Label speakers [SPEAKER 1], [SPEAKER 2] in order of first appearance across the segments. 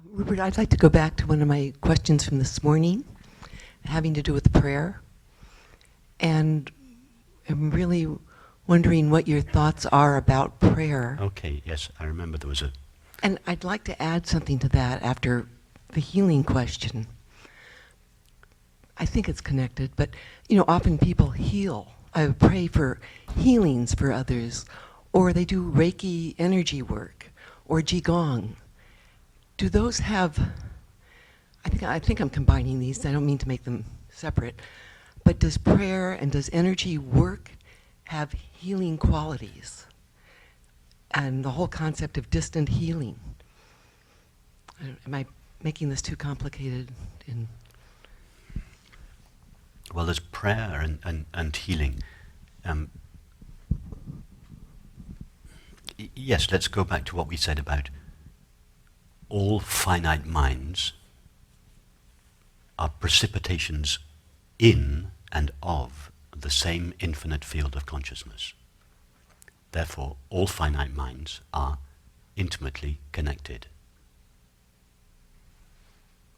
[SPEAKER 1] Rupert, I'd like to go back to one of my questions from this morning, having to do with prayer. And I'm really wondering what your thoughts are about prayer.
[SPEAKER 2] Okay, yes, I remember there was a...
[SPEAKER 1] And I'd like to add something to that after the healing question. I think it's connected, but often people heal. I pray for healings for others, or they do Reiki energy work, or Qigong. Do those have, I think I'm combining these, I don't mean to make them separate, but does prayer and does energy work have healing qualities? And the whole concept of distant healing. Am I making this too complicated?
[SPEAKER 2] Well, there's prayer and healing. Yes, let's go back to what we said about all finite minds are precipitations in and of the same infinite field of consciousness. Therefore, all finite minds are intimately connected.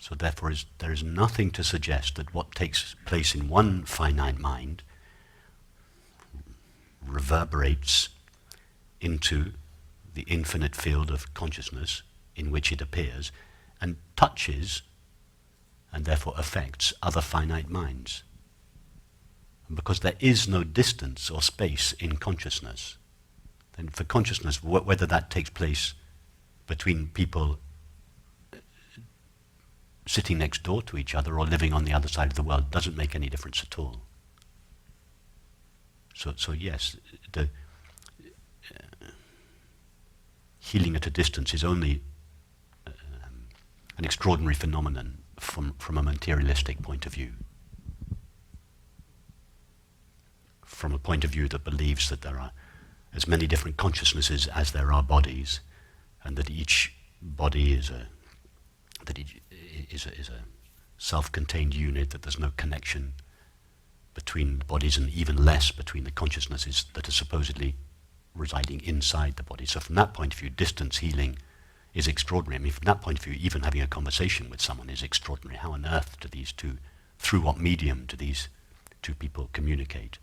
[SPEAKER 2] So therefore, there is nothing to suggest that what takes place in one finite mind reverberates into the infinite field of consciousness in which it appears and touches and therefore affects other finite minds. And because there is no distance or space in consciousness, then for consciousness, whether that takes place between people sitting next door to each other or living on the other side of the world doesn't make any difference at all. So yes, the healing at a distance is only an extraordinary phenomenon from a materialistic point of view. From a point of view that believes that there are as many different consciousnesses as there are bodies, and that each body is a self-contained unit, that there's no connection between the bodies and even less between the consciousnesses that are supposedly residing inside the body. So from that point of view, distance healing is extraordinary. I mean, from that point of view, even having a conversation with someone is extraordinary. How on earth do these two, through what medium do these two people communicate?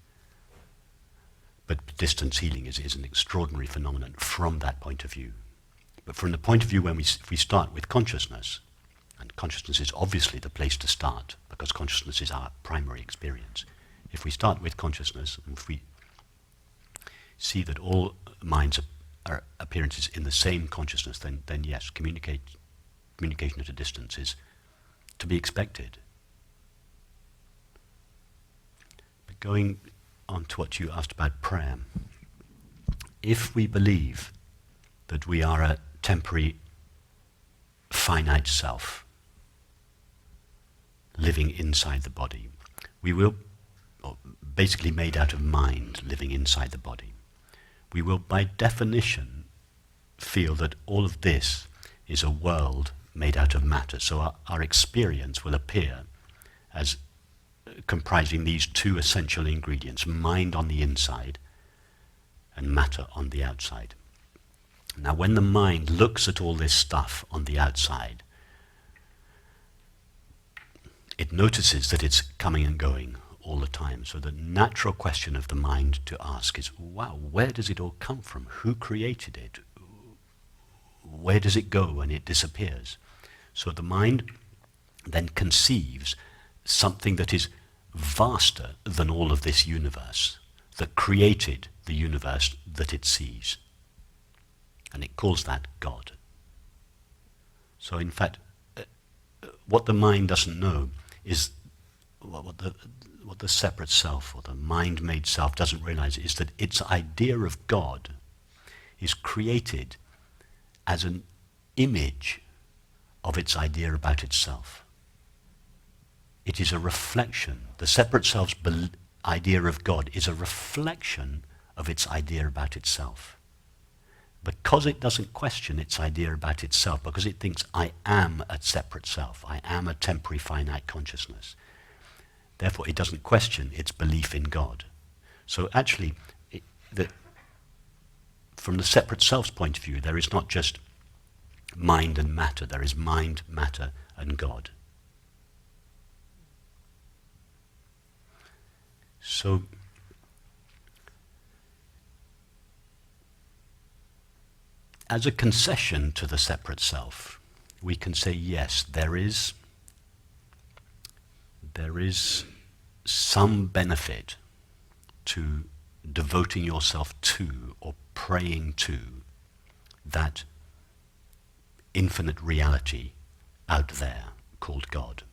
[SPEAKER 2] But distance healing is an extraordinary phenomenon from that point of view. But from the point of view when if we start with consciousness, and consciousness is obviously the place to start, because consciousness is our primary experience. If we start with consciousness, and if we see that all minds are appearances in the same consciousness, then yes, communication at a distance is to be expected. But going on to what you asked about prayer, if we believe that we are a temporary finite self living inside the body, we will, basically made out of mind living inside the body, we will by definition feel that all of this is a world made out of matter. So our experience will appear as comprising these two essential ingredients, mind on the inside and matter on the outside. Now when the mind looks at all this stuff on the outside, it notices that it's coming and going all the time. So the natural question of the mind to ask is, wow, where does it all come from? Who created it? Where does it go when it disappears? So the mind then conceives something that is vaster than all of this universe, that created the universe that it sees. And it calls that God. So in fact, what the mind doesn't know is what the separate self or the mind-made self doesn't realize is that its idea of God is created as an image of its idea about itself. It is a reflection. The separate self's idea of God is a reflection of its idea about itself. Because it doesn't question its idea about itself, because it thinks, I am a separate self, I am a temporary finite consciousness. Therefore, it doesn't question its belief in God. So actually, from the separate self's point of view, there is not just mind and matter. There is mind, matter, and God. So, as a concession to the separate self, we can say, yes, there is some benefit to devoting yourself to or praying to that infinite reality out there called God.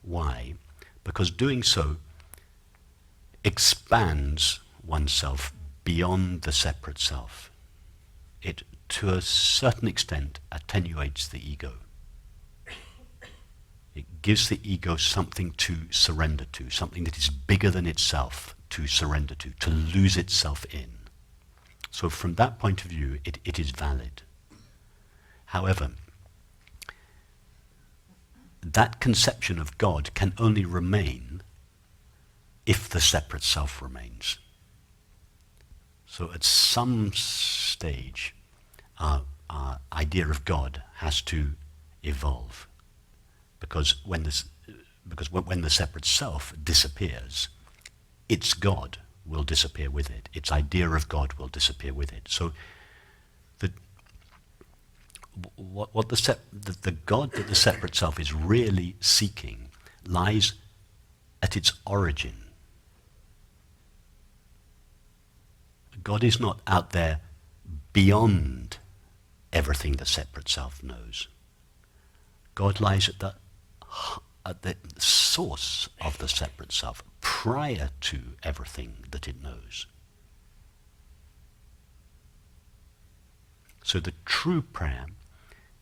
[SPEAKER 2] Why? Because doing so expands oneself beyond the separate self. It, to a certain extent, attenuates the ego. It gives the ego something to surrender to, something that is bigger than itself to surrender to lose itself in. So from that point of view, it is valid. However, that conception of God can only remain if the separate self remains. So at some stage, our idea of God has to evolve. Because when the separate self disappears, its God will disappear with it. Its idea of God will disappear with it. So the God that the separate self is really seeking lies at its origin. God is not out there beyond everything the separate self knows. God lies at the source of the separate self, prior to everything that it knows. So the true prayer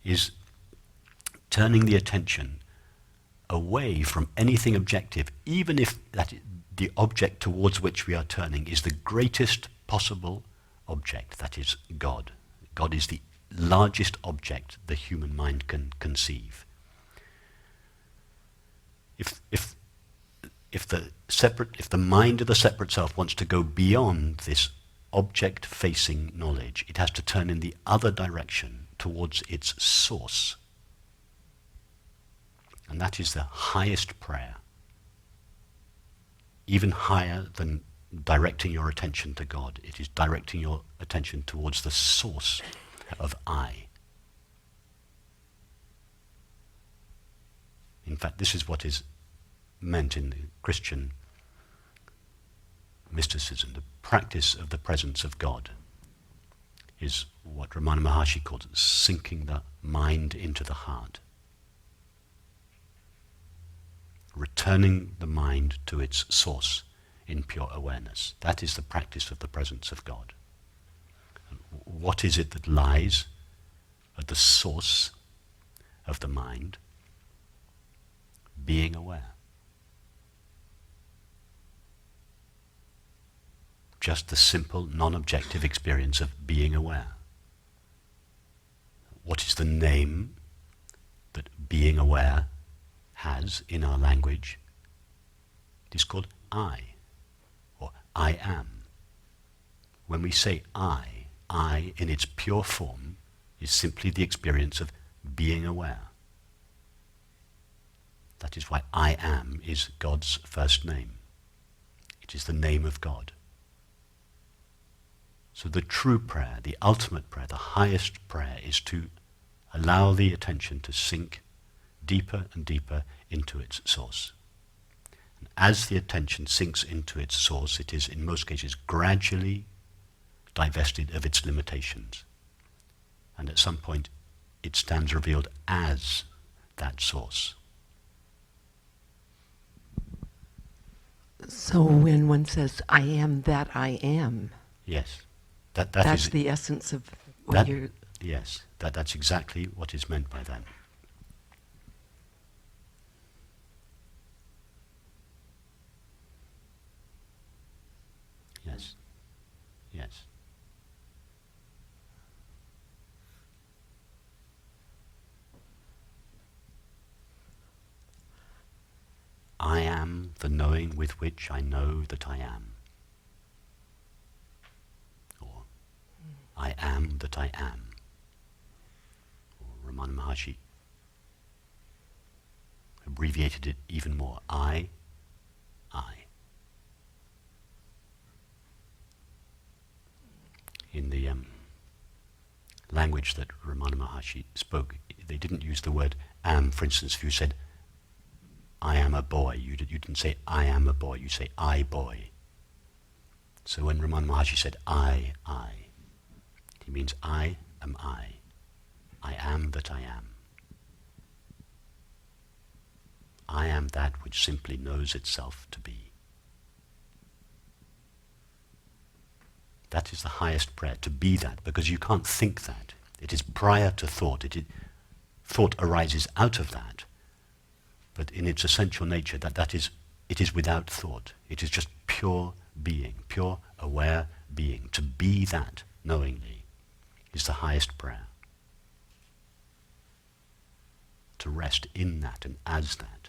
[SPEAKER 2] is turning the attention away from anything objective, even if the object towards which we are turning is the greatest possible object, that is God. God is the largest object the human mind can conceive. If the mind of the separate self wants to go beyond this object-facing knowledge, it has to turn in the other direction towards its source. And that is the highest prayer, even higher than directing your attention to God. It is directing your attention towards the source of I. In fact, this is what is meant in the Christian mysticism. The practice of the presence of God is what Ramana Maharshi calls sinking the mind into the heart. Returning the mind to its source in pure awareness. That is the practice of the presence of God. And what is it that lies at the source of the mind? Being aware. Just the simple, non-objective experience of being aware. What is the name that being aware has in our language? It is called I, or I am. When we say I in its pure form is simply the experience of being aware. That is why I am is God's first name. It is the name of God. So the true prayer, the ultimate prayer, the highest prayer is to allow the attention to sink deeper and deeper into its source. And as the attention sinks into its source, it is in most cases gradually divested of its limitations. And at some point it stands revealed as that source.
[SPEAKER 1] So when one says, I am that I am,
[SPEAKER 2] Yes.
[SPEAKER 1] that's the essence of what you're...
[SPEAKER 2] Yes, that's exactly what is meant by that. Yes. Yes. I am the knowing with which I know that I am. Or I am that I am. Or Ramana Maharshi abbreviated it even more. I. In the language that Ramana Maharshi spoke, they didn't use the word am. For instance, if you said, I am a boy, you didn't say, I am a boy, you say, I boy. So when Ramana Maharshi said, I, he means I am I. I am that I am. I am that which simply knows itself to be. That is the highest prayer, to be that, because you can't think that. It is prior to thought. Thought arises out of that, but in its essential nature, it is without thought. It is just pure being, pure aware being. To be that knowingly is the highest prayer. To rest in that and as that.